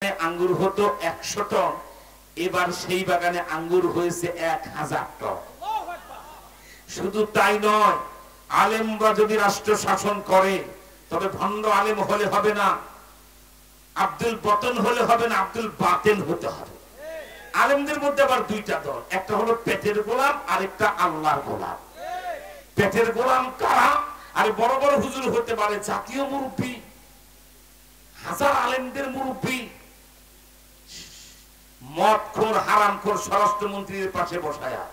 আঙ্গুর হতো 100 টন, এবার সেই বাগানে আঙ্গুর হয়েছে 1000 টন। শুধু তাই নয়, আলেমরা যদি রাষ্ট্র শাসন করে তবে ভণ্ড আলেম হলে হবে না, আব্দুল বতন হলে হবে না, আব্দুল বাতেন হতে হবে। আলেমদের মধ্যে আবার দুইটা দল, একটা হলো পেটের গোলাম, আরেকটা আল্লাহর গোলাম। পেটের গোলাম কারা? আরে বড় বড় হুজুর হতে পারে, জাতীয় মুরব্বী, হাজার আলেমদের মুরব্বী, মদখোর হারামখোর স্বরাষ্ট্রমন্ত্রীর পাশে বসায়া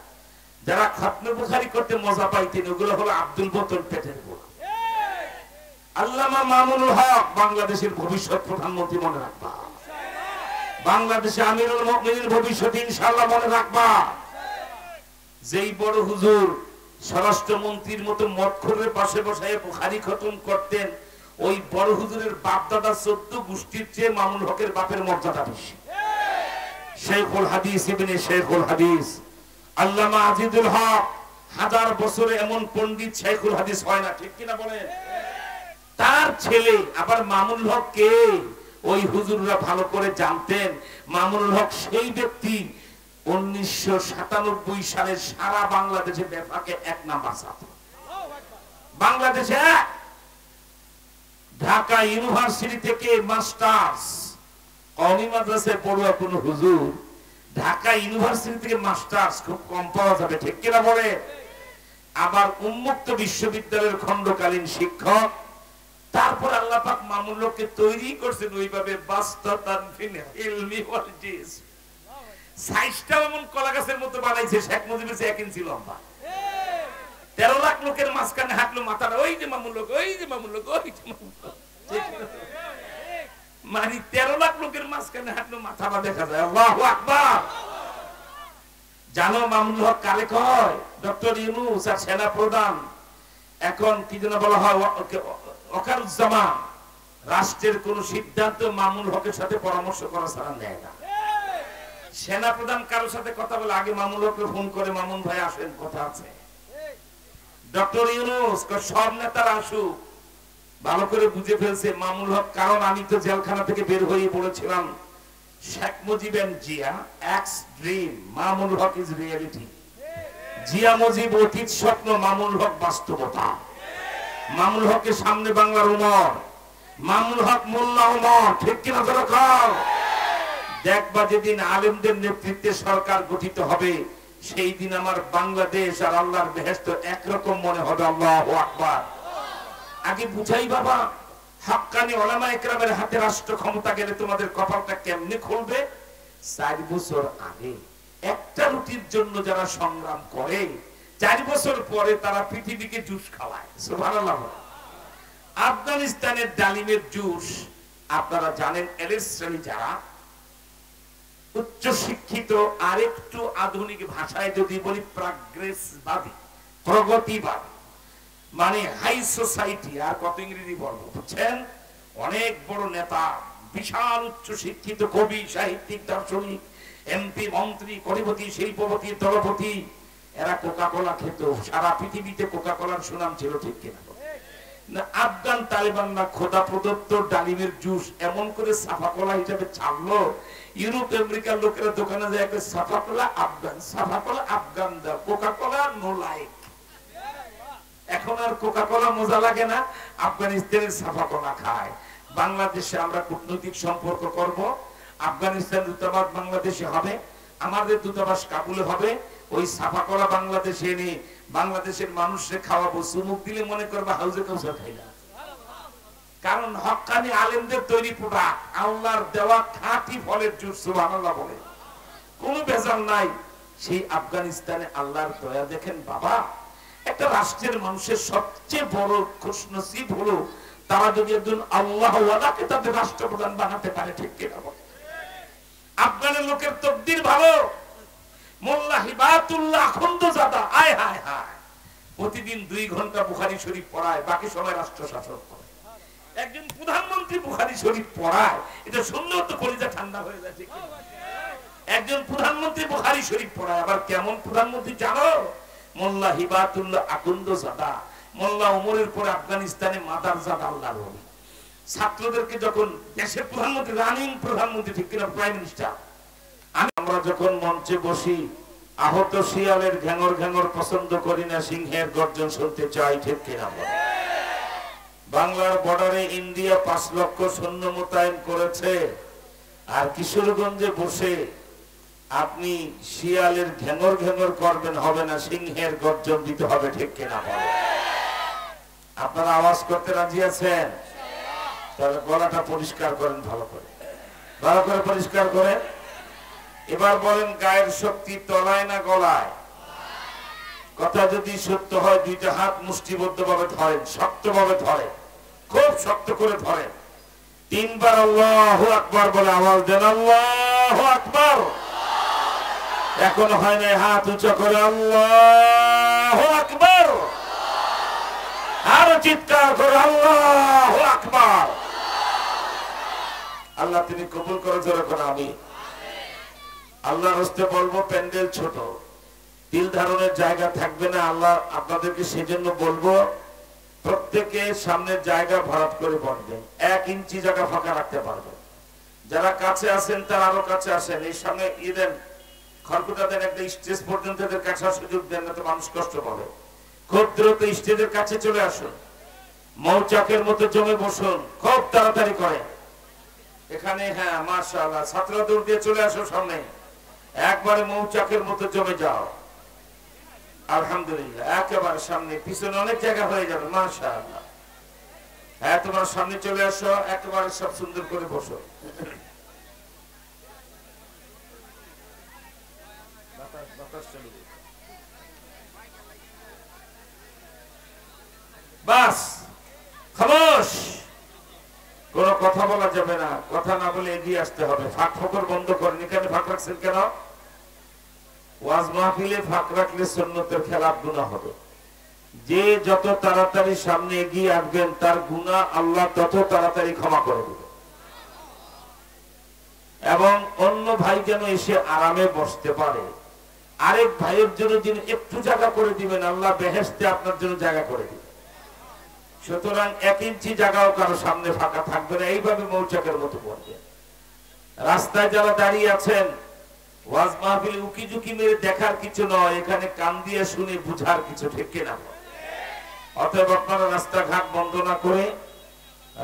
যারা খতনে বুখারী করতে মজা পাইতেন, ওগুলো হলো আব্দুল বতন পেটের গোলাম। আল্লামা মামুনুল হক বাংলাদেশের ভবিষ্যৎ প্রধানমন্ত্রী, মনে রাখবা। বাংলাদেশে আমিরুল মুমিনিন ভবিষ্যৎ ইনশাআল্লাহ, মনে রাখবা। যেই বড় হুজুর স্বরাষ্ট্রমন্ত্রীর মতো মদখোরের পাশে বসায় বুখারী খতম করতেন, ওই বড় হুজুরের বাপ দাদা 14 গোষ্ঠীর চেয়ে মামুনুল হকের বাপের মর্যাদা বেশি। শেখুল হাদিস ইবনে শেখুল হাদিস আল্লামা আজিজুল হক, 1000 বছরে এমন পণ্ডিত শেখুল হাদিস হয় না, ঠিক কিনা বলেন? তার ছেলে আবার মামুনুল হক কে? ওই হুজুররা ভালো করে জানতেন মামুনুল হক সেই ব্যক্তি 1997 সালে সারা বাংলাদেশে বেফাকে 1 নাম্বার ছাত্র। বাংলাদেশে ঢাকা ইউনিভার্সিটি থেকে মাস্টার্স, কওমি মাদ্রাসায় পড়ুয়া কোন হুজুর ঢাকা ইউনিভার্সিটি থেকে মাস্টার্স খুব কম পাওয়া যাবে, ঠিক কিনা বলে? আবার উন্মুক্ত বিশ্ববিদ্যালয়ের খণ্ডকালীন শিক্ষক। তারপর আল্লাহ পাক মামুনুল হককে তৈরি করছেন ওইভাবে, বাস্তাতান ফিল ইলমি ওয়াল জিসম। সাইজটা এমন কলা গাছের মতো বানাইছে, শেখ মুজিবের চেয়ে 1 ইঞ্চি লম্বা। 13 লাখ লোকের মাঝখানে হাঁটলো, মাথাটা ওই যে মামুনুল হক, ওই যে মামুনুল হক, ওই যে মামুনুল হক। মানে 13 লাখ লোকের মাঝখানে হাঁটলো, মাথাটা দেখা যায়। আল্লাহু আকবার। জানো মামুনুল হক কারে কয়? ডক্টর ইউনূস আর সেনা প্রধান, এখন কি যেন বলা হয়, ওয়াকারুজ্জামান, রাষ্ট্রের কোন সিদ্ধান্ত মামুনুল হকের সাথে পরামর্শ করা ছাড়া নেয় না। সেনা প্রধান কারোর সাথে কথা বলে আগে মামুনুল হককে ফোন করে, মামুন ভাই আসেন, কথা আছে। ডক্টর ইউনূস সব নেতারা আসুক, ভালো করে বুঝে ফেলছে মামুনুল হক। কারণ আমি তো জেলখানা থেকে বের হয়ে বলেছিলাম, Sheikh Mujib and Zia ex dream, Mamunul Haq is reality. Zia Mujib অতীত স্বপ্ন, মামুনুল হক বাস্তবতা। মামুনুল হকের সামনে বাংলার উমর, মামুনুল হক মোল্লা উমর, ঠিক কিনা ধরো কর। দেখবা যেদিন আলেমদের নেতৃত্বে সরকার গঠিত হবে, সেই দিন আমার বাংলাদেশ আর আল্লাহর বেহেশত একরকম মনে হবে। আল্লাহু আকবার। আগে বুঝাই বাবা, হাক্কানি উলামা ইকরামের হাতে রাষ্ট্র ক্ষমতা গেলে তোমাদের কপালটা কেমনে খুলবে। 4 বছর আগে একটা রুটির জন্য যারা সংগ্রাম করে, 4 বছর পরে তারা পৃথিবীকে জুস খাওয়ায়। সুবহানাল্লাহ। আফগানিস্তানের ডালিমের জুস আপনারা জানেন, এলিট শ্রেণী যারা উচ্চ শিক্ষিত, আরেকটু আধুনিক ভাষায় যদি বলি প্রগ্রেসবাদী, প্রগতিবাদী, মানে হাই সোসাইটি। আর কত ইংরেজি বলবো, বুঝছেন? অনেক বড় নেতা, বিশাল উচ্চ শিক্ষিত কবি, সাহিত্যিক, দার্শনিক, এমপি, মন্ত্রী, কোটিপতি, শিল্পপতি, দলপতি, এরা কোকা কোলা খেত। সারা পৃথিবীতে কোকা কোলার সুনাম ছিল, ঠিক কিনা? আফগান তালেবানরা খোদা প্রদত্ত ডালিমের জুস এমন করে সাফা কোলা হিসেবে ছাড়লো, ইউরোপ আমেরিকার লোকেরা দোকানে যায়, সাফা কোলা আফগান, সাফা কোলা আফগান দাও, কোকা কোলা নো লাইক। এখন আর কোকা কোলা মজা লাগে না, আফগানিস্তানের সাফা কোলা খায়। বাংলাদেশে আমরা কূটনৈতিক সম্পর্ক করব, আফগানিস্তান দূতাবাস বাংলাদেশে হবে, আমাদের দূতাবাস কাবুলে হবে। ওই সাফা কোলা বাংলাদেশে এনে বাংলাদেশের মানুষকে খাওয়াবো। চুমুক দিলে মনে করবে হাউজে কাউসার খাইলা। কারণ হক্কানি আলেমদের তৈরি প্রোডাক্ট, আল্লাহর দেওয়া খাঁটি ফলের জুস। সুবহানাল্লাহ বলে, কোনো ভেজাল নাই। সেই আফগানিস্তানে আল্লাহর দয়া দেখেন বাবা। একটা রাষ্ট্রের মানুষের সবচেয়ে বড় খুশনসিব হলো তারা যদি একজন আল্লাহওয়ালাকে তাদের রাষ্ট্রপ্রধান বানাতে পারে, ঠিক কিনা বলে? আফগানের লোকের তকদির ভালো। মোল্লা হিবাতুল্লাহ আখুন্দাজাদা, আয় হায় হায়, প্রতিদিন 2 ঘন্টা বুখারী শরীফ পড়ায়, বাকি সময় রাষ্ট্র শাসন করে। একজন প্রধানমন্ত্রী বুখারী শরীফ পড়ায়, এটা শুনলেও তো কলিজা ঠান্ডা হয়ে যায়, ঠিক কিনা? একজন প্রধানমন্ত্রী বুখারী শরীফ পড়ায়। আবার কেমন প্রধানমন্ত্রী জানো? মোল্লা হিবাতুল্লাহ আখুন্দাজাদা, মোল্লা ওমরের পরে আফগানিস্তানে মাদারজাদা আল্লাহর ওলি। ছাত্রদেরকে যখন দেশের প্রধানমন্ত্রী, রানিং প্রধানমন্ত্রী, ঠিক কিনা, প্রাইম মিনিস্টার, আমরা যখন মঞ্চে বসি আহত শিয়ালের ঘ্যাঙর ঘ্যাঙর পছন্দ করি না, সিংহের গর্জন শুনতে চাই, ঠিক কিনা? বাংলার বর্ডারে ইন্ডিয়া 5 লক্ষ সৈন্য মোতায়েন করেছে, আর কিশোরগঞ্জে বসে আপনি শিয়ালের ঘ্যাঙর ঘ্যাঙর করবেন, হবে না, সিংহের গর্জন দিতে হবে, ঠিক কিনা? আপনারা আওয়াজ করতে রাজি আছেন? তাহলে গলাটা পরিষ্কার করেন, ভালো করে, ভালো করে পরিষ্কার করেন। এবার বলেন, গায়ের শক্তি তলায় না গলায়? কথা যদি সত্য হয়, দুইটা হাত মুষ্টিবদ্ধ ভাবে ধরেন, শক্ত ভাবে ধরেন, খুব শক্ত করে ধরেন। 3 বার আল্লাহু আকবার বলে আওয়াজ দেন, আল্লাহু আকবার। এখন হয় না, হাত উঁচু করে আল্লাহু আকবার, আরো চিৎকার করে আল্লাহু আকবার। আল্লাহ তিনি কবুল করে, জোরে করে আমি আল্লাহর হস্তে বলবো, প্যান্ডেল ছোট, তিল ধারণের জায়গা থাকবে না। আল্লাহ আপনাদেরকে সেজন্য বলবো, প্রত্যেকে সামনের জায়গা ভরাট করে বসবেন, 1 ইঞ্চি জায়গা ফাঁকা রাখতে পারবেন। যারা কাছে আছেন তারা আরো কাছে আসেন, এই সামনে দেন, খড়কুটা দেন, একটা স্টেজ পর্যন্ত এদের কাছে সুযোগ দেন, না তো মানুষ কষ্ট পাবে। খুব দ্রুত স্টেজের কাছে চলে আসুন, মৌচাকের মতো জমে বসুন, খুব তাড়াতাড়ি করেন এখানে। হ্যাঁ, মাশাআল্লাহ, ছাত্ররা দৌড় দিয়ে চলে আসো সামনে, একবারে মৌচাকের মতো জমে যাও। আলহামদুলিল্লাহ, একেবারে সামনে, পিছনে অনেক জায়গা হয়ে যাবে, মাশাআল্লাহ। হ্যাঁ, তোমার সামনে চলে আসো, একেবারে সব সুন্দর করে বসো। বাস, খামোশ, কোন কথা বলা যাবে না, কথা না বলে এগিয়ে আসতে হবে। ফাঁক ফোকর বন্ধ করেন। এখানে ফাঁক রাখছেন কেন? ওয়াজ মাহফিলে ফাঁক রাখলে সুন্নতের খেলাফ গুনাহ হবে। যে যত তাড়াতাড়ি সামনে এগিয়ে আসবেন, তার গুনাহ আল্লাহ তত তাড়াতাড়ি ক্ষমা করে দেবেন। এবং অন্য ভাই যেন এসে আরামে বসতে পারে, আরেক ভাইয়ের জন্য যিনি একটু জায়গা করে দিবেন, আল্লাহ বেহেশতে আপনার জন্য জায়গা করে দিবেন। সুতরাং 1 ইঞ্চি জায়গাও কারো সামনে ফাঁকা থাকবে না, এইভাবে মৌচাকের মতো পড়বেন। রাস্তায় যারা দাঁড়িয়ে আছেন, ওয়াজ মাহফিলে উকি ঝুঁকি মেরে দেখার কিছু নয়, এখানে কান দিয়ে শুনে বুঝার কিছু, ঠিক কিনা? অতএব আপনারা রাস্তাঘাট বন্ধ না করে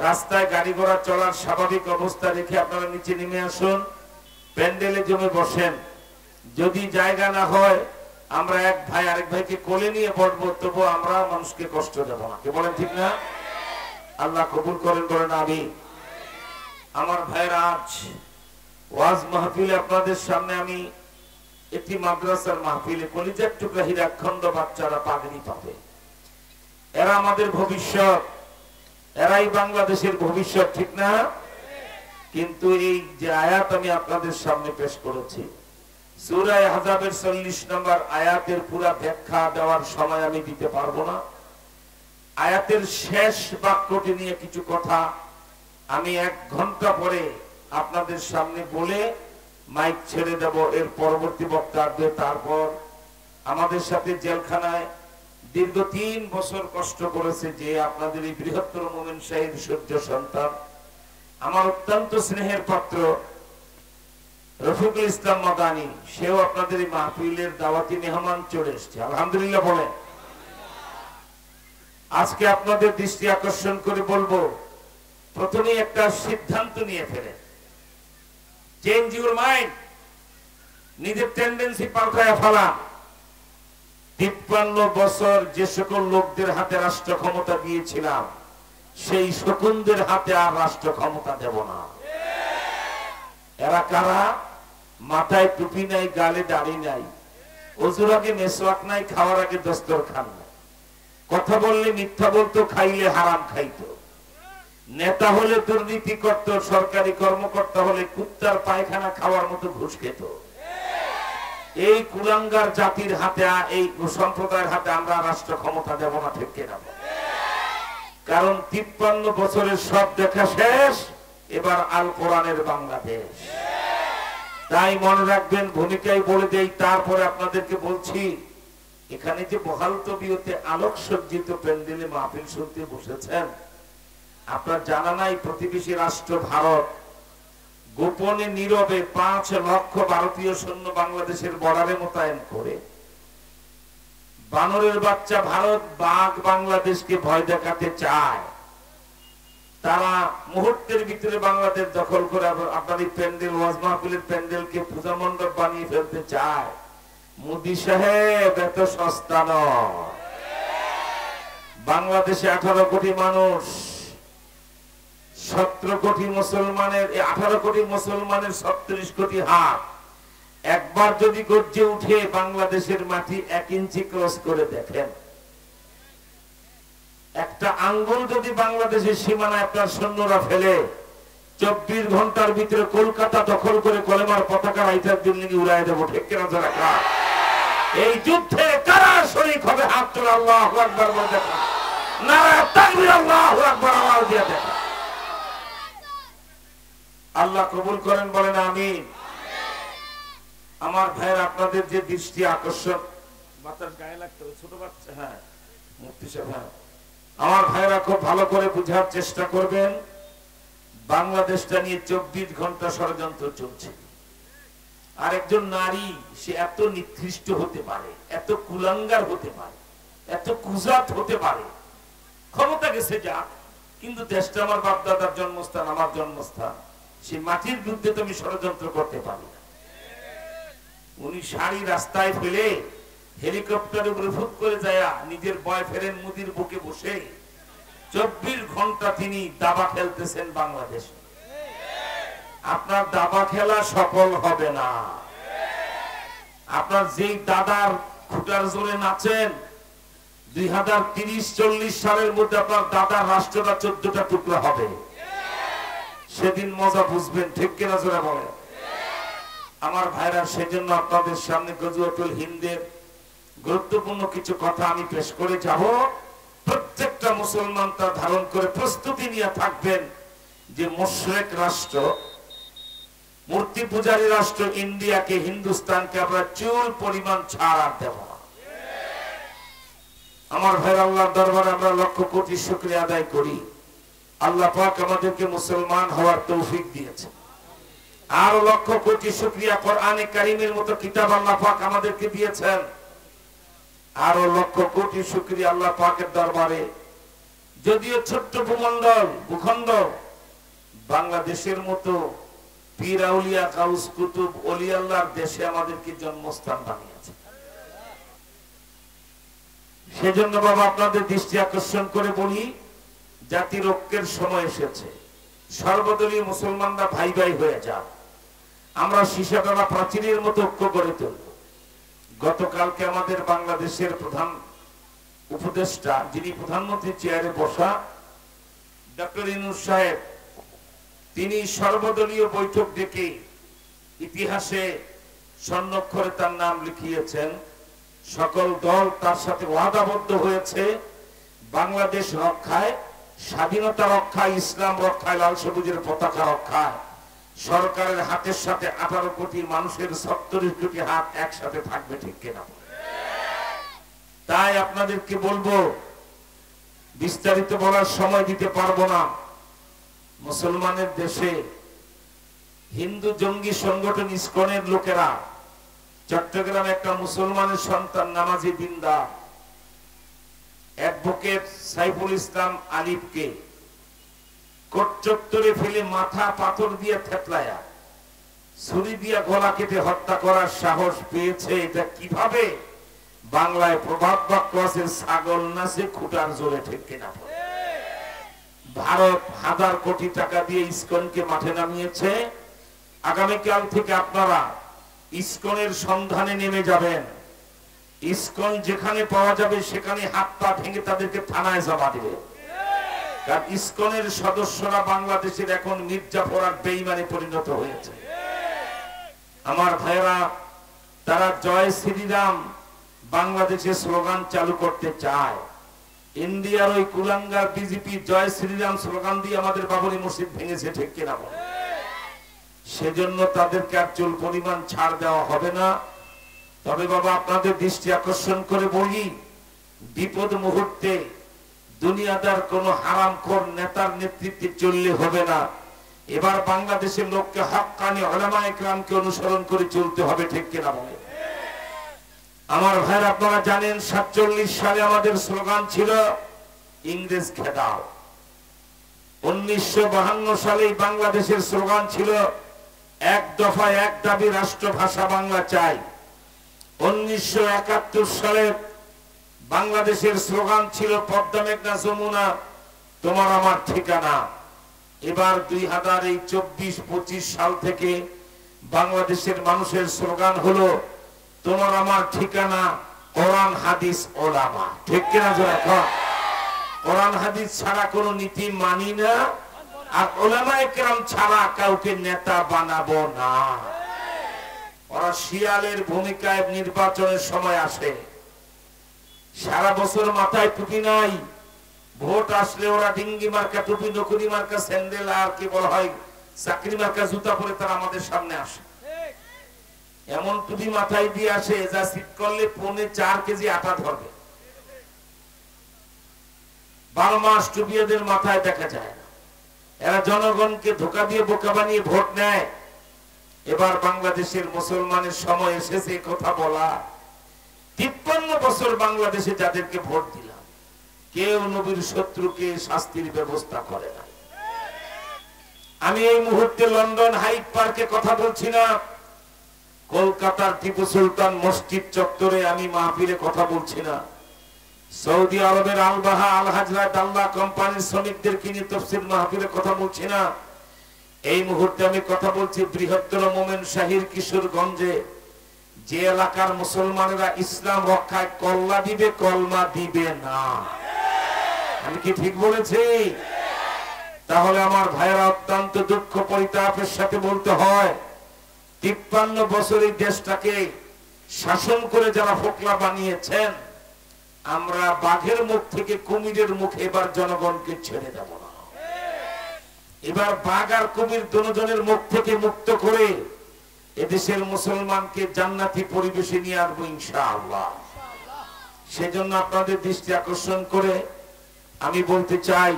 রাস্তায় গাড়ি ঘোড়া চলার স্বাভাবিক অবস্থা রেখে আপনারা নিচে নেমে আসুন, প্যান্ডেলে জমে বসেন। যদি জায়গা না হয়, আমরা এক ভাই আরেক ভাইকে কোলে নিয়ে বসবো, তবু আমরা মানুষকে কষ্ট দেব না। কে বলেন ঠিক না? আল্লাহ কবুল করেন, বলেন আমিন। আমার ভাইরা, আজ ওয়াজ মাহফিলে আপনাদের সামনে আমি একটি মাদ্রাসার মাহফিলে কলিজার টুকরা হীরাখণ্ড বাচ্চারা পাগড়ি পাবে। এরা আমাদের ভবিষ্যৎ, এরাই বাংলাদেশের ভবিষ্যৎ, ঠিক না? কিন্তু এই যে আয়াত আমি আপনাদের সামনে পেশ করেছি, সূরা আহজাবের 40 নম্বর আয়াতের পুরা ব্যাখ্যা দেওয়ার সময় আমি দিতে পারবো না। আয়াতের শেষ বাক্যটি নিয়ে কিছু কথা আমি 1 ঘন্টা পরে আপনাদের সামনে বলে মাইক ছেড়ে দেব। এর পরবর্তী বক্তা আসবে। তারপর আমাদের সাথে জেলখানায় দীর্ঘ 3 বছর কষ্ট করেছে যে আপনাদের এই বৃহত্তর মোমেন শাহীর সূর্য সন্তান, আমার অত্যন্ত স্নেহের পাত্র রফিকুল ইসলাম মাদানী, সেও আপনাদের এই মাহফিলের দাওয়াতি মেহমান চলে এসেছে। আলহামদুলিল্লাহ বলেন। আজকে আপনাদের দৃষ্টি আকর্ষণ করে বলবো, প্রথমেই একটা সিদ্ধান্ত নিয়ে ফেলেন, চেঞ্জ ইউর মাইন্ড, নিজের টেন্ডেন্সি পাল্টায় ফেলা। 53 বছর যে সকল লোকদের হাতে রাষ্ট্র ক্ষমতা দিয়েছিলাম, সেই শকুনদের হাতে আর রাষ্ট্র ক্ষমতা দেব না। এরা কারা? মাথায় টুপি নাই, গালে দাড়ি নাই, ওজুর আগে মেসওয়াক নাই, খাওয়ার আগে দস্তরখান নাই, কথা বললে মিথ্যা বলতো, খাইলে হারাম খাইতো, নেতা হলে দুর্নীতি করত, সরকারি কর্মকর্তা হলে কুত্তার পায়খানা খাওয়ার মতো ঘুষ খেত। এই কুলাঙ্গার জাতির হাতে, এই সম্প্রদায়ের হাতে আমরা রাষ্ট্র ক্ষমতা দেব না, ঠিক কিনা? কারণ 53 বছরের সব দেখা শেষ, এবার আল কোরআনের বাংলাদেশ। তাই মনে রাখবেন, ভূমিকায় বলে দেই, তারপরে আপনাদেরকে বলছি, এখানে যে বহাল তবিয়তে আলোক সজ্জিত প্যান্ডেলে মাহফিল শুনতে বসেছেন, আপনার জানা নাই প্রতিবেশী রাষ্ট্র ভারত গোপনে নীরবে 5 লক্ষ ভারতীয় সৈন্য বাংলাদেশের বর্ডারে মোতায়েন করে বানরের বাচ্চা ভারত বাঘ বাংলাদেশকে ভয় দেখাতে চায়। তারা মুহূর্তের ভিতরে বাংলাদেশ দখল করে আপনার এই প্যান্ডেল ওয়াজ মাহফিলের প্যান্ডেলকে পূজা মণ্ডপ বানিয়ে ফেলতে চায়। মোদী সাহেব এত সস্তা নয়। বাংলাদেশে 18 কোটি মানুষ, 17 কোটি মুসলমানের 18 কোটি মুসলমানের 37 কোটি হাত একবার যদি গর্জে উঠে বাংলাদেশের মাটি 1 ইঞ্চি ক্রস করে দেখেন, একটা আঙ্গুল যদি বাংলাদেশের সীমানায় আপনার সৈন্যরা ফেলে 24 ঘন্টার ভিতরে কলকাতা দখল করে কলেমার পতাকা রাইটার বিল্ডিং উড়াই দেবো। ঠিক কিনা যারা? এই যুদ্ধে কারা শরীক হবে? হাত তুলে আল্লাহু আকবার বলে দেখা, নারা তাকবীর, আল্লাহু আকবার আওয়াজ দিয়ে দেখা। আল্লাহ কবুল করেন, বলেন আমিন। আমার ভাইয়ের আপনাদের যে দৃষ্টি আকর্ষণ, বাতাস গায়ে লাগতে ছোট বাচ্চা, হ্যাঁ মুফতি সাহেব, হ্যাঁ আমার ভাইরা খুব ভালো করে বুঝার চেষ্টা করবেন। বাংলাদেশটা নিয়ে 24 ঘন্টা ষড়যন্ত্র চলছে। আর একজন নারী সে এত নিকৃষ্ট হতে পারে, এত কুলাঙ্গার হতে পারে, এত কুজাত হতে পারে, ক্ষমতা গেছে যাক, কিন্তু দেশটা আমার বাপ দাদার জন্মস্থান, আমার জন্মস্থান, সে মাটির বিরুদ্ধে তো আমি ষড়যন্ত্র করতে পারি না। উনি শাড়ি রাস্তায় ফেলে হেলিকপ্টারে উপরে ফুট করে যায় নিজের বয়ফ্রেন্ড মোদির বুকে বসে 24 ঘন্টা তিনি দাবা খেলতেছেন বাংলাদেশে। আপনার দাবা খেলা সফল হবে না। আপনার যেই দাদার খুঁটার জোরে নাচেন 2030-40 সালের মধ্যে আপনার দাদার রাষ্ট্রটা 14টা টুকরা হবে। সেদিন মজা বুঝবেন। ঠিক কিনা জোরে বলে আমার ভাইরা? সেজন্য আপনাদের সামনে গজওয়াতুল হিন্দের গুরুত্বপূর্ণ কিছু কথা আমি পেশ করে যাব। প্রত্যেকটা মুসলমান তা ধারণ করে প্রস্তুতি নিয়ে থাকবেন যে মুশরিক রাষ্ট্র, মূর্তি পূজারী রাষ্ট্র ইন্ডিয়াকে, হিন্দুস্তানকে আমরা চুল পরিমাণ ছাড় আর দেব না। আমার ভাইরা, আল্লাহর দরবারে আমরা লক্ষ কোটি শুকরিয়া আদায় করি। আল্লাহ পাক আমাদেরকে মুসলমান হওয়ার তৌফিক দিয়েছেন। আর লক্ষ কোটি শুকরিয়া কোরআনে কারীমের মতো কিতাব আল্লাহ পাক আমাদেরকে দিয়েছেন। আরো লক্ষ কোটি শুকরিয়া আল্লাহ পাকের দরবারে, যদিও ছোট্ট ভূখণ্ড বাংলাদেশের মতো পীর আউলিয়া গাউস কুতুব ওলি আল্লাহর দেশে আমাদেরকে জন্মস্থান বানিয়েছে। সেজন্য বাবা আপনাদের দৃষ্টি আকর্ষণ করে বলি, জাতির ঐক্যের সময় এসেছে। সর্বদলীয় মুসলমানরা ভাই ভাই হয়ে যান। আমরা সীসাটানা প্রাচীরের মতো ঐক্য গড়ে তুলব। গতকালকে আমাদের বাংলাদেশের প্রধান উপদেষ্টা, যিনি প্রধানমন্ত্রী চেয়ারে বসা, ডক্টর ইউনূস সাহেব, তিনি সর্বদলীয় বৈঠক ডেকে ইতিহাসে স্বর্ণাক্ষরে তার নাম লিখিয়েছেন। সকল দল তার সাথে ওয়াদাবদ্ধ হয়েছে বাংলাদেশ রক্ষায়, স্বাধীনতা রক্ষায়, ইসলাম রক্ষায়, লাল সবুজের পতাকা রক্ষায় সরকারের হাতের সাথে 18 কোটি মানুষের 70 কোটি হাত একসাথে থাকবে। ঠিক কিনা? তাই আপনাদেরকে বলবো, বিস্তারিত বলার সময় দিতে পারবো না। মুসলমানের দেশে হিন্দু জঙ্গি সংগঠন ইসকনের লোকেরা চট্টগ্রামে একটা মুসলমানের সন্তান নামাজি দিনদার অ্যাডভোকেট সাইফুল ইসলাম আলিফকে কোট চত্বরে ফেলে মাথা পাথর দিয়ে থেতলায়া ছুরি দিয়ে গলা কেটে হত্যা করার সাহস পেয়েছে। এটা কিভাবে? বাংলায় প্রভাব বাক্য আছে, ছাগল নাচে খুঁটার জোরে। ঠিক কিনা? ভারত 1000 কোটি টাকা দিয়ে ইসকনকে মাঠে নামিয়েছে। আগামীকাল থেকে আপনারা ইসকনের সন্ধানে নেমে যাবেন। ইসকন যেখানে পাওয়া যাবে সেখানে হাত পা ভেঙে তাদেরকে থানায় জমা দিবে। কারণ ইসকনের সদস্যরা বাংলাদেশের এখন মির্জাফর আর বেঈমানে পরিণত হয়েছে। আমার ভাইরা, তারা জয় শ্রীরাম বাংলাদেশে স্লোগান চালু করতে চায়। ইন্ডিয়ার ওই কুলাঙ্গার বিজেপি জয় শ্রীরাম স্লোগান দিয়ে আমাদের বাবরি মসজিদ ভেঙেছে। ঠিক কিনা? সেজন্য তাদেরকে আর চুল পরিমাণ ছাড় দেওয়া হবে না। তবে বাবা আপনাদের দৃষ্টি আকর্ষণ করে বলি, বিপদ মুহূর্তে দুনিয়াদার কোন হারামখোর নেতার নেতৃত্বে চললে হবে না। এবার বাংলাদেশের লোককে হক্কানি উলামায়ে কেরামকে অনুসরণ করে চলতে হবে, ঠিক কিনা বলে? আমার ভাইরা, আপনারা জানেন 47 সালে আমাদের স্লোগান ছিল ইংরেজ খেদাও। 1952 সালে বাংলাদেশের স্লোগান ছিল এক দফা এক দাবি, রাষ্ট্রভাষা বাংলা চাই। 1971 সালে বাংলাদেশের স্লোগান ছিল পদ্মা মেঘনা যমুনা তোমার আমার ঠিকানা। এবার 2024-25 সাল থেকে বাংলাদেশের মানুষের স্লোগান হলো তোমার আমার ঠিকানা কোরআন হাদিস ওলামা, ঠিক কিনা জোরে কর? কোরআন হাদিস ছাড়া কোন নীতি মানি না, আর ওলামায়ে কেরাম ছাড়া কাউকে নেতা বানাবো না। ওরা শিয়ালের ভূমিকায় নির্বাচনের সময় আসে, সারা বছর মাথায় টুপি নাই, ভোট আসলে ওরা ডিঙ্গি মার্কা টুপি, নকুরি মার্কা স্যান্ডেল, আর কি বলা হয় চাকরি মার্কা জুতা পরে তারা আমাদের সামনে আসে। এমন টুপি মাথায় দিয়ে আসে যা শীত করলে 4.5 কেজি আটা ধরবে। 12 মাস টুপি এদের মাথায় দেখা যায় না। এরা জনগণকে ধোঁকা দিয়ে বোকা বানিয়ে ভোট নেয়। এবার বাংলাদেশের মুসলমানের সময় এসেছে কথা বলা। 53 বছর বাংলাদেশে যাদেরকে ভোট দিলাম, কেউ নবীর শত্রুকে শাস্তির ব্যবস্থা করে না। আমি এই মুহূর্তে লন্ডন হাইড পার্কে কথা বলছি না, কলকাতার টিপু সুলতান মসজিদ চত্বরে আমি মাহফিলে কথা বলছি না, সৌদি আরবের আলবাহা আল হাজরা দাল্লা কোম্পানির শ্রমিকদেরকে নিয়ে তাফসীর মাহফিলে কথা বলছি না। এই মুহূর্তে আমি কথা বলছি বৃহত্তর মোমেন শাহীর কিশোরগঞ্জে, যে এলাকার মুসলমানেরা ইসলাম রক্ষায় কল্লা দিবে, কলমা দিবে না। আমি কি ঠিক বলেছি? তাহলে আমার ভাইয়েরা, অত্যন্ত দুঃখ পরিতাপের সাথে বলতে হয় 53 বছর এই দেশটাকে শাসন করে যারা ফোকলা বানিয়েছেন, আমরা বাঘের মুখ থেকে কুমিরের মুখে এবার জনগণকে ছেড়ে দেব না। এবার বাঘ আর কুমির দুজনের মুখ থেকে মুক্ত করে এদেশের মুসলমানকে জান্নাতি পরিবেশে নিয়ে আসবো ইনশাআল্লাহ। সেজন্য আপনাদের দৃষ্টি আকর্ষণ করে আমি বলতে চাই,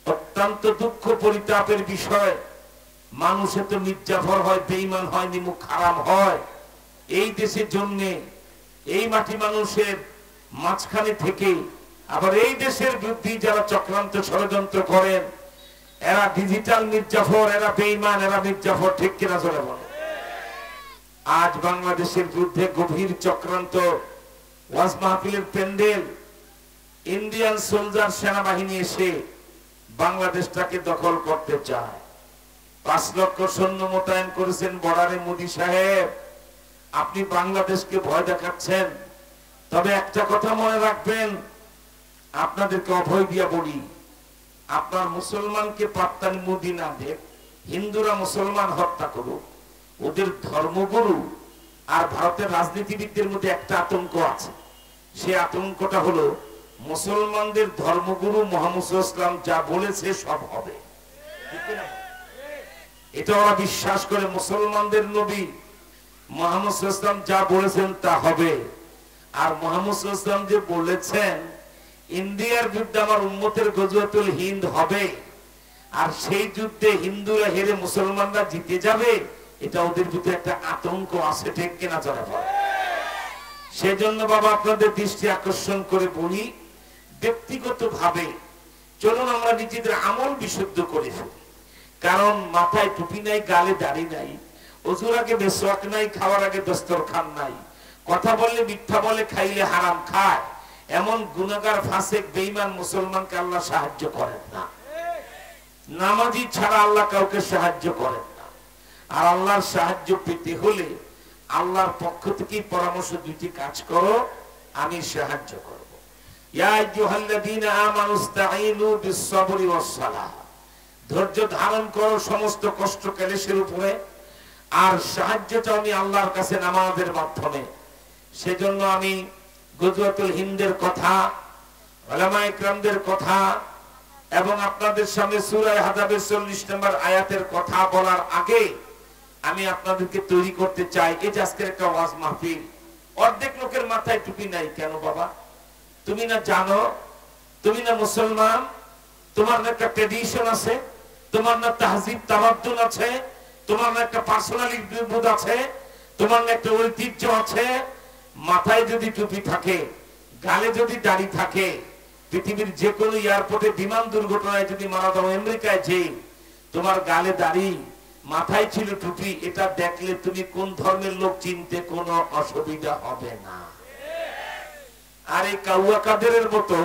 অত্যন্ত দুঃখ পরিতাপের বিষয়, মানুষে তো মির্জাফর হয়, বেঈমান হয়, নিমুখ হারাম হয়। এই দেশের জন্য এই মাটি মানুষের মাঝখানে থেকে আবার এই দেশের বিরুদ্ধে যারা চক্রান্ত ষড়যন্ত্র করেন, এরা ডিজিটাল মির্জাফর, এরা বেঈমান, এরা মির্জাফর, ঠিক কিনা চলে বলে? আজ বাংলাদেশের বিরুদ্ধে গভীর চক্রান্ত, ওয়াজ মাহফিলের প্যান্ডেল, ইন্ডিয়ান সোলজার সেনাবাহিনী এসে বাংলাদেশটাকে দখল করতে চায়। 5 লক্ষ সৈন্য মোতায়েন করেছেন বর্ডারে মোদী সাহেব। আপনি বাংলাদেশকে ভয় দেখাচ্ছেন। তবে একটা কথা মনে রাখবেন, আপনাদেরকে অভয় দিয়া বলি, আপনার মুসলমানকে পাত্তান মোদী না দেখ, হিন্দুরা মুসলমান হত্যা করুক, ওদের ধর্মগুরু আর ভারতের রাজনীতিবিদদের মধ্যে একটা আতঙ্ক আছে। সে আতঙ্কটা হলো মুসলমানদের ধর্মগুরু মুহাম্মদ সাল্লাল্লাহু আলাইহি ওয়াসাল্লাম যা বলেছে সব হবে, এটা ওরা বিশ্বাস করে। মুসলমানদের নবী মুহাম্মদ সাল্লাল্লাহু আলাইহি ওয়াসাল্লাম যা বলেছেন তা হবে। আর মুহাম্মদ সাল্লাল্লাহু আলাইহি ওয়াসাল্লাম যে বলেছেন ইন্ডিয়ার বিরুদ্ধে আমার উম্মতের গজওয়াতুল হিন্দ হবে, আর সেই যুদ্ধে হিন্দুরা হেরে মুসলমানরা জিতে যাবে, এটা ওদের ভিতরে একটা আতঙ্ক আছে, ঠিক কিনা চলে? সেজন্য বাবা আপনাদের দৃষ্টি আকর্ষণ করে বলি, ব্যক্তিগত ভাবে চলুন আমরা নিজেদের আমল বিশুদ্ধ করে ফেলি। কারণ মাথায় টুপি নাই, গালে দাড়ি নাই, ওযুর আগে মেসওয়াক নাই, খাওয়ার আগে দস্তরখান নাই, কথা বললে মিথ্যা বলে, খাইলে হারাম খায়, এমন গুনাহগার ফাসিক বেঈমান মুসলমানকে আল্লাহ সাহায্য করেন না। নামাজি ছাড়া আল্লাহ কাউকে সাহায্য করেন না। আর আল্লাহর সাহায্য পেতে হলে আল্লাহর পক্ষ থেকে পরামর্শ, দুটি কাজ করো, আমি সাহায্য করব। ইয়া আইয়ুহাল্লাযীনা আমানুস্তাঈনু বিস-সাবরি ওয়াস-সালাহ, ধৈর্য ধারণ করো সমস্ত কষ্ট ক্লেশের উপরে, আর সাহায্য চাও আমি আল্লাহর কাছে নামাজের মাধ্যমে। সেজন্য আমি গজওয়াতুল হিন্দের কথা, উলামায়ে কেরামদের কথা এবং আপনাদের সামনে সূরা আহজাবের 40 নম্বর আয়াতের কথা বলার আগে আমি আপনাদেরকে তৈরি করতে চাই। এই যে আজকের একটা ওয়াজ মাহফিল, অর্ধেক লোকের মাথায় টুপি নাই। কেন বাবা? তুমি না জানো তুমি না মুসলমান, তোমার না একটা ট্রেডিশন আছে, তোমার না তাহজিব তামাদ্দুন আছে, তোমার না একটা পার্সোনালিটি বোধ আছে, তোমার না একটা ঐতিহ্য আছে। মাথায় যদি টুপি থাকে, গালে যদি দাড়ি থাকে, পৃথিবীর যে কোনো এয়ারপোর্টে বিমান দুর্ঘটনায় যদি মারা যাও, আমেরিকায় যে তোমার গালে দাড়ি, মাথায় ছিল টুপি, এটা দেখলে তুমি কোন ধর্মের লোক চিনতে কোনো অসুবিধা হবে না। আর এই কাউয়া কাদেরের মতো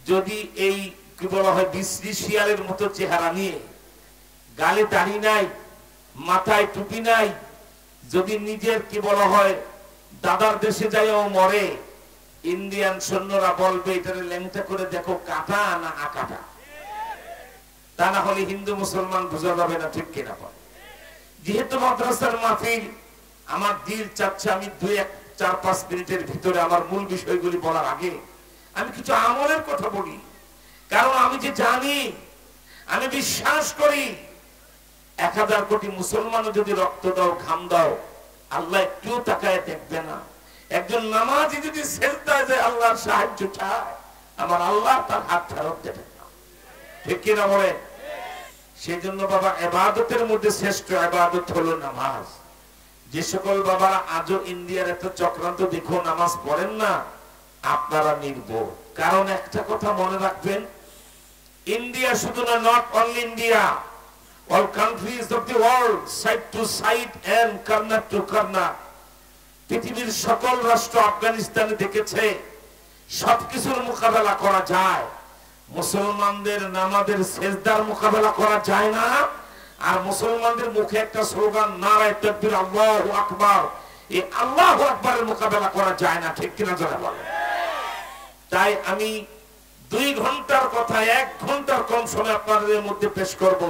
যদি এই কি বলা হয় বিশ্রী শিয়ালের মতো চেহারা নিয়ে, গালে দাড়ি নাই, মাথায় টুপি নাই, যদি নিজের কি বলা হয় দাদার দেশে যাইও মরে, ইন্ডিয়ান সৈন্যরা বলবে এটারে ল্যাংটা করে দেখো কাটা না আকাটা। তা না হলে হিন্দু মুসলমান বোঝা যাবে না, ঠিক কিনা বল? যেহেতু মাদ্রাসার মাহফিল, আমার দিল চাচ্ছে আমি 2-4-5 মিনিটের ভিতরে আমার মূল বিষয়গুলি বলার আগে আমি কিছু আমলের কথা বলি। কারণ আমি যে জানি, আমি বিশ্বাস করি 1000 কোটি মুসলমানও যদি রক্ত দাও, ঘাম দাও, আল্লাহ একটুও তাকায় দেখবে না। একজন নামাজি যদি সেজদায় যায় আল্লাহর সাহায্য চায়, আমার আল্লাহ তার হাত ফেরত দেবেন না, ঠিক কিনা বলেন? সেই জন্য বাবা, ইবাদতের মধ্যে শ্রেষ্ঠ ইবাদত হলো নামাজ। যে সকল বাবারা আজও ইন্ডিয়ার এত চক্রান্ত দেখো নামাজ পড়েন না, আপনারা নির্বোধ। কারণ একটা কথা মনে রাখবেন, ইন্ডিয়া শুধু না, not only India, all countries of the world, side to side and corner to corner, পৃথিবীর সকল রাষ্ট্র আফগানিস্তানে দেখেছে সবকিছুর মোকাবেলা করা যায়, মুসলমানদের নামাজের সেজদার মোকাবেলা করা যায় না। আর মুসলমানদের মুখে একটা স্লোগান, নারায়ে তাকবীর, আল্লাহু আকবার, এই আল্লাহু আকবারের মোকাবেলা করা যায় না, ঠিক কিনা যারা বলে? তাই আমি 2 ঘন্টার কথা 1 ঘন্টার কম সময় আপনাদের মধ্যে পেশ করব।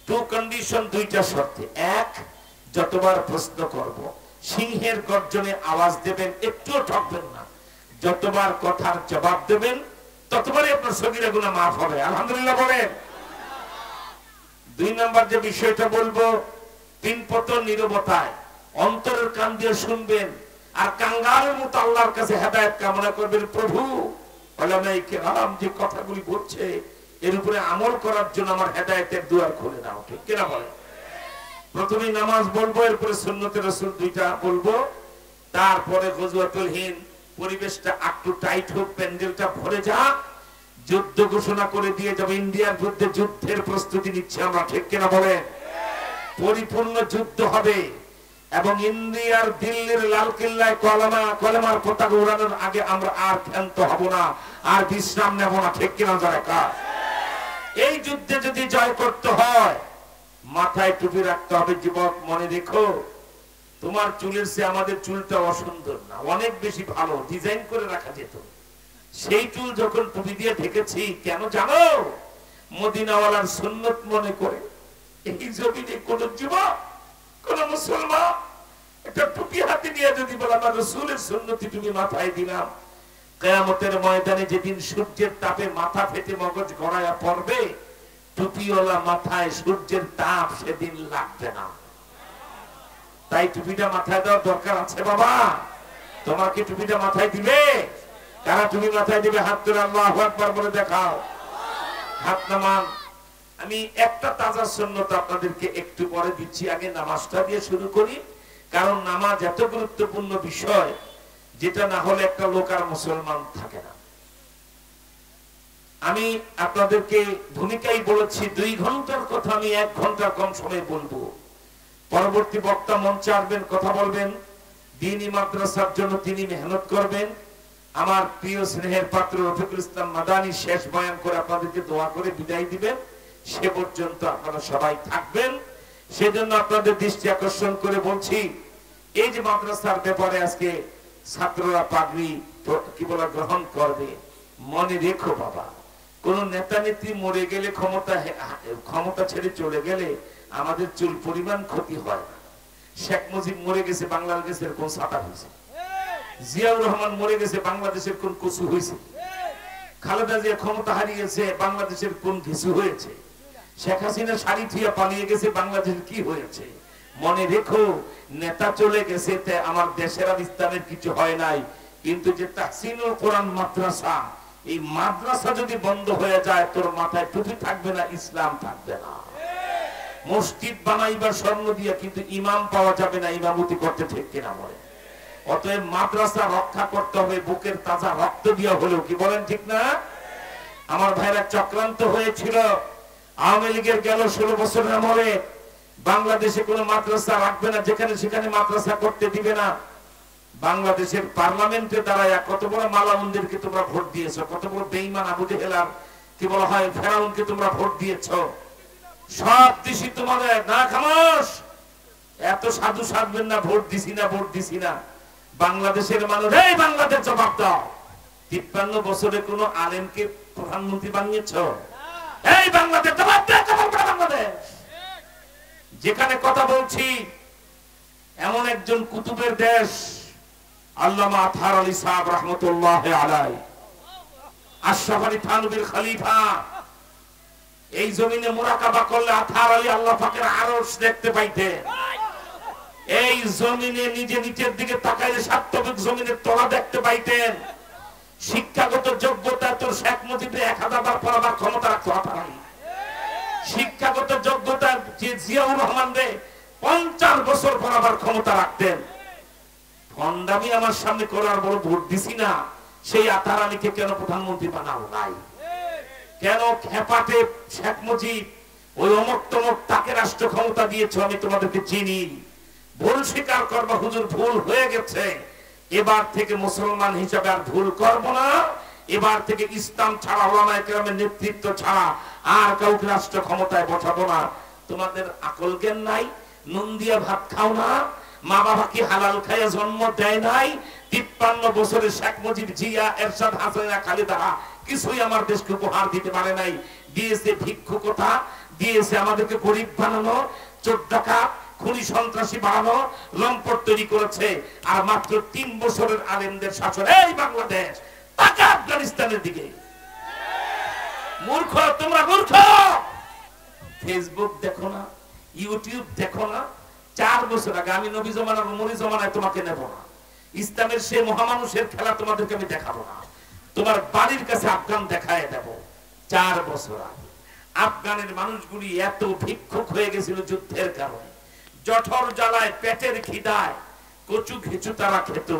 2 কন্ডিশন, 2টা শর্তে। 1, যতবার প্রশ্ন করব সিংহের গর্জনে আওয়াজ দেবেন, একটুও ঠকবেন না। যতবার কথার জবাব দেবেন ততবারই আপনার সগীরা গুনাহ মাফ হবে, আলহামদুলিল্লাহ বলেন। 2 নাম্বার যে বিষয়টা বলবো, 3 পতন নীরবতায় অন্তরের কান দিয়ে শুনবেন, আর কাঙ্গালের মতো আল্লাহর কাছে হেদায়েত কামনা করবেন। প্রভু, উলামায়ে কেরাম যে কথাগুলি বলছে এর উপরে আমল করার জন্য আমার হেদায়েতের দুয়ার খুলে দাও, ঠিক কিনা বলেন? প্রথমে নামাজ বলবো, এরপরে সুন্নতে রাসূল 2টা বলবো, তারপরে গজওয়াতুল হিন্দ, পরিবেশটা একটু টাইট হোক, প্যান্ডেলটা ভরে যাক, যুদ্ধ ঘোষণা করে দিয়ে যাবে। ইন্ডিয়ার বিরুদ্ধে যুদ্ধের প্রস্তুতি নিচ্ছে আমরা, ঠিক কিনা বলেন? পরিপূর্ণ যুদ্ধ হবে এবং ইন্ডিয়ার দিল্লির লালকেল্লায় কলেমার পতাকা উড়ানোর আগে আমরা আর ক্ষান্ত হব না, আর বিশ্রাম নেব না, ঠিক কিনা যারা? এই যুদ্ধে যদি জয় করতে হয় মাথায় টুপি রাখতে হবে। যুবক, মনে রেখো, তোমার চুলের চেয়ে আমাদের চুলটা অসুন্দর না, অনেক বেশি ভালো ডিজাইন করে রাখা যেত। সেই চুল যখন টুপি দিয়ে ঢেকেছি, কেন জানো? মদিনাওয়ালার সুন্নত মনে করে। এই জমিনে কোন যুবক, কোন মুসলমান একটা টুপি হাতে নিয়ে যদি বলে আমার রাসূলের সুন্নতি টুপি মাথায় দিলাম, কিয়ামতের ময়দানে যেদিন সূর্যের তাপে মাথা ফেটে মগজ গড়ায়া পড়বে, টুপিওয়ালা মাথায় সূর্যের তাপ সেদিন লাগবে না। তাই টুপিটা মাথায় দেওয়ার দরকার আছে। বাবা, তোমাকে টুপিটা মাথায় দিবে? কারা টুপি মাথায় দিবে? হাত তুলে আল্লাহু আকবার বলে দেখাও, হাত নামান। আমি একটা তাজা সুন্নত আপনাদেরকে একটু পরে দিচ্ছি, আগে নামাজটা দিয়ে শুরু করি। কারণ নামাজ এত গুরুত্বপূর্ণ বিষয়, যেটা না হলে একটা লোক আর মুসলমান থাকে না। আমি আপনাদেরকে ভূমিকাই বলেছি 2 ঘন্টার কথা আমি 1 ঘন্টার কম সময় বলবো। পরবর্তী বক্তা মঞ্চে আসবেন, কথা বলবেন, দ্বীনি মাদ্রাসার জন্য তিনি মেহনত করবেন। আমার প্রিয় স্নেহের পাত্র রফিকুল ইসলাম মাদানী শেষ বয়ান করে আপনাদেরকে দোয়া করে বিদায় দিবেন। সে পর্যন্ত আপনারা সবাই থাকবেন। সেজন্য আপনাদের দৃষ্টি আকর্ষণ করে বলছি, এই যে মাদ্রাসার ব্যাপারে আজকে ছাত্ররা পাগড়ি কি বলা গ্রহণ করবে, মনে রেখো বাবা, কোন নেতা নেত্রী মরে গেলে, ক্ষমতা ছেড়ে চলে গেলে আমাদের চুল পরিমাণ ক্ষতি হয় না। শেখ মুজিব মরে গেছে, বাংলাদেশের কোন ছাতা হয়েছে? জিয়াউর রহমান মরে গেছে, বাংলাদেশের কোন কচু হয়েছে? খালেদা জিয়া ক্ষমতা হারিয়েছে, বাংলাদেশের কোন কিছু হয়েছে? শেখ হাসিনা শাড়ি থুইয়া পালিয়ে গেছে, বাংলাদেশের কি হয়েছে? মনে রেখো, নেতা চলে গেছে আমার দেশের আর ইসলামের কিছু হয় নাই, কিন্তু যে তাহসিনুল কোরআন মাদ্রাসা, এই মাদ্রাসা যদি বন্ধ হয়ে যায় তোর মাথায় টুপি থাকবে না, ইসলাম থাকবে না। মসজিদ বানাইবার স্বর্ণ দিয়া কিন্তু ইমাম পাওয়া যাবে না ইমামতি করতে, ঠিক কিনা বলে? অতএব মাদ্রাসা রক্ষা করতে হবে বুকের তাজা রক্ত দিয়া হলেও, কি বলেন ঠিক না? আমার ভাইরা চক্রান্ত হয়েছিল আওয়ামী লীগের গেল 16 বছরের আমলে বাংলাদেশে কোনো মাদ্রাসা রাখবে না, যেখানে সেখানে মাদ্রাসা করতে দিবে না। বাংলাদেশের পার্লামেন্টে দাঁড়ায় কত বড় মালাউনদেরকে তোমরা ভোট দিয়েছো, কত বড় বেঈমান আবু জেহেলার কি বলা হয় ফেরাউনকে তোমরা ভোট দিয়েছো। সব দিছি তোমাদের, না খামোশ, এত সাধু সাধবেন না, ভোট দিছি না ভোট দিছি না। বাংলাদেশের মানুষ, এই বাংলাদেশ জবাব দাও। 53 বছরে কোন আলেমকে প্রধানমন্ত্রী বানিয়েছো? এই বাংলাদেশ জবাব দাও, বাংলাদেশ। যেখানে কথা বলছি এমন একজন কুতুবের দেশ, আল্লামা আতহার আলী সাহেব রহমতুল্লাহ আলাইহি, আশরাফ আলী থানভীর খলিফা। এই জমিনে মুরাকাবা করলে আতহার আলী আল্লাহ পাকের আরশ দেখতে পাইতেন। এই জমিনে নিজে নিচের দিকে তাকাইলে সাতবিক জমিনের তলা দেখতে পাইতেন। শিক্ষাগত যোগ্যতা তোর শেখ মুজিবের 1000 বার পড়াবার ক্ষমতা রাখতো আতহার আলী। শিক্ষাগত যোগ্যতা যে জিয়াউর রহমান রে 50 বছর পড়াবার ক্ষমতা রাখতেন। ভণ্ডামি আমার সামনে করার বড় ভোট দিছি না, সেই আতহার আলীকে কেন প্রধানমন্ত্রী বানাবো নাই? কেন খেপাটে শেখ মুজিব ওই অমক তমক তাকে রাষ্ট্র ক্ষমতা দিয়েছ? আমি তোমাদেরকে চিনি। ভুল স্বীকার করবা, হুজুর ভুল হয়ে গেছে, এবার থেকে মুসলমান হিসাবে আর ভুল করব না। এবার থেকে ইসলাম ছাড়া, ওলামায়ে কেরামের নেতৃত্ব ছাড়া আর কাউকে রাষ্ট্র ক্ষমতায় বসাবো না। তোমাদের আকল জ্ঞান নাই, নুন দিয়ে ভাত খাও না, মা বাবা কি হালাল খাইয়া জন্ম দেয় নাই? 53 বছরে শেখ মুজিব, জিয়া, এরশাদ, হাসিনা, খালেদা কিছুই আমার দেশকে উপহার দিতে পারে নাই। দিয়েছে ভিক্ষুকতা, দিয়েছে আমাদেরকে গরিব বানানো, চোর ডাকাত, খুনি সন্ত্রাসী বানানো, লম্পট তৈরি করেছে। আর মাত্র 3 বছরের আলেমদের শাসন। এই বাংলাদেশ, তাকা আফগানিস্তানের দিকে। মূর্খ তোমরা, মূর্খ। ফেসবুক দেখো না, ইউটিউব দেখো না? 4 বছর আগে আমি নবী জমানার উমরি জমানায় তোমাকে নেব না। ইসলামের সে মহামানুষের খেলা তোমাদেরকে আমি দেখাবো না। তোমার বাড়ির কাছে আফগান দেখায় দেব। 4 বছর আগে আফগানের মানুষগুলি এত ভিক্ষুক হয়ে গেছিল যুদ্ধের কারণে। জঠর জ্বালায়, পেটের খিদায় কচু ঘেঁচু তারা খেত।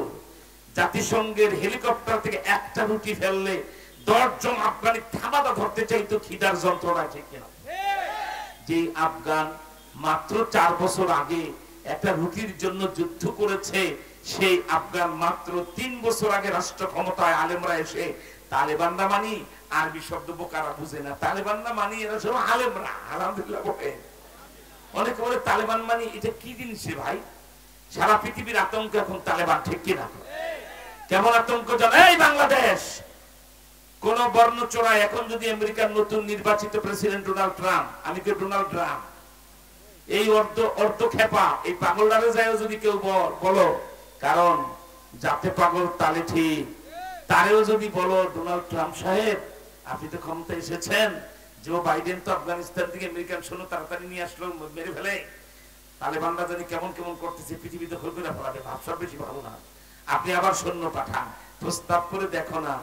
জাতিসংঘের হেলিকপ্টার থেকে একটা রুটি ফেললে 10 জন আফগানি থামাদা ধরতে চাইতো খিদার যন্ত্রণা, ঠিক কিনা? যে আফগান মাত্র 4 বছর আগে একটা রুটির জন্য যুদ্ধ করেছে, সেই আফগান মাত্র 3 বছর আগে রাষ্ট্র ক্ষমতায় আলেমরা এসে, তালেবানরা মানি আরবি শব্দ বোকারা বুঝে না, তালেবানরা মানি এরা সব আলেমরা, আলহামদুলিল্লাহ বলে। অনেকে বলে তালেবান মানি, এটা কি জিনিস রে ভাই? সারা পৃথিবীর আতঙ্ক এখন তালেবান, ঠিক কিনা? কেমন আতঙ্ক জানো? এই বাংলাদেশ কোন বর্ণ চোরাই। এখন যদি আমেরিকার নতুন নির্বাচিত প্রেসিডেন্ট ডোনাল্ড ট্রাম্প, আমি কে ডোনাল্ড ট্রাম্প, এই অর্ধ খেপা এই পাগলদারে যায় যদি কেউ বলো, কারণ যাতে পাগল তালে ঠিক, তারেও যদি বলো ডোনাল্ড ট্রাম্প সাহেব আপনি তো ক্ষমতা এসেছেন, জো বাইডেন তো আফগানিস্তান থেকে আমেরিকান সৈন্য তাড়াতাড়ি নিয়ে আসলো, মেরে ফেলে, তালেবানরা জানি কেমন কেমন করতেছে, পৃথিবী দখল করে ফেলাবে, ভাবসা বেশি ভালো না, আপনি আবার সৈন্য পাঠান। প্রস্তাব করে দেখো না,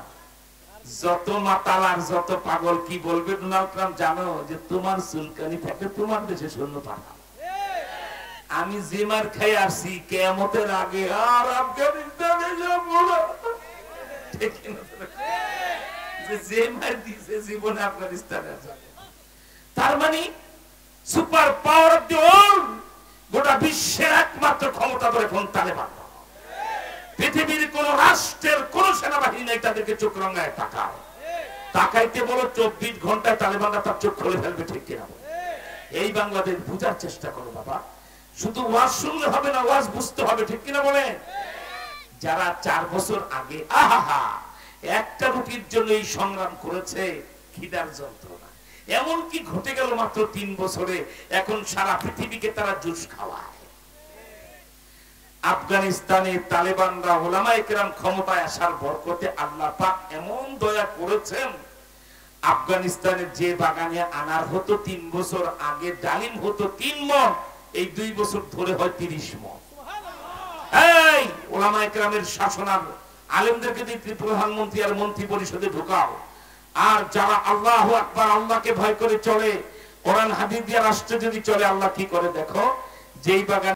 যত মাতাল আর যত পাগল কি বলবে ডোনাল্ড ট্রাম্প জানো? যে তোমার চুলকানি থাকে, তোমার দেশে সৈন্য পাঠাও। আমি যে মার খাই আসছি কিয়ামতের আগে, আর আফগানিস্তানে যাবো না। যে মার দিয়েছে জীবনে আফগানিস্তানে যাবে। তার মানে super power of the world, গোটা বিশ্বের একমাত্র ক্ষমতা ধরে এখন তালেবান। পৃথিবীর কোন রাষ্ট্রের কোন সেনাবাহিনী নেই তাদেরকে চোখ রাঙায় তাকায়। তাকাইতে বলো 24 ঘন্টায় তালেবানরা তার চোখ খুলে ফেলবে, ঠিক কিনা? এই বাংলাদেশ বুঝার চেষ্টা করো বাবা, শুধু ওয়াজ শুনলে হবে না, ওয়াজ বুঝতে হবে, ঠিক কিনা বলে? যারা 4 বছর আগে আহা একটা রুটির জন্য এই সংগ্রাম করেছে, খিদার যন্ত্রণা এমন কি ঘটে গেল মাত্র 3 বছরে, এখন সারা পৃথিবীকে তারা জুস খাওয়ায়। আফগানিস্তানে তালেবানরা ওলামায়ে কেরাম ক্ষমতায় আসার বরকতে আল্লাহ পাক এমন দয়া করেছেন, আফগানিস্তানের যে বাগানে আনার হতো 3 বছর আগে, ডালিম হতো 3 মণ, এই 2 বছর ধরে হয় 30 মণ। এই ওলামায়ে কেরামের শাসনার আলেমদেরকে যদি প্রধানমন্ত্রী আর মন্ত্রী পরিষদে ঢুকাও, আর যারা আল্লাহু আকবার আল্লাহকে ভয় করে চলে, কোরআন হাদিস দিয়ে রাষ্ট্র যদি চলে, আল্লাহ কি করে দেখো, যেই বাগান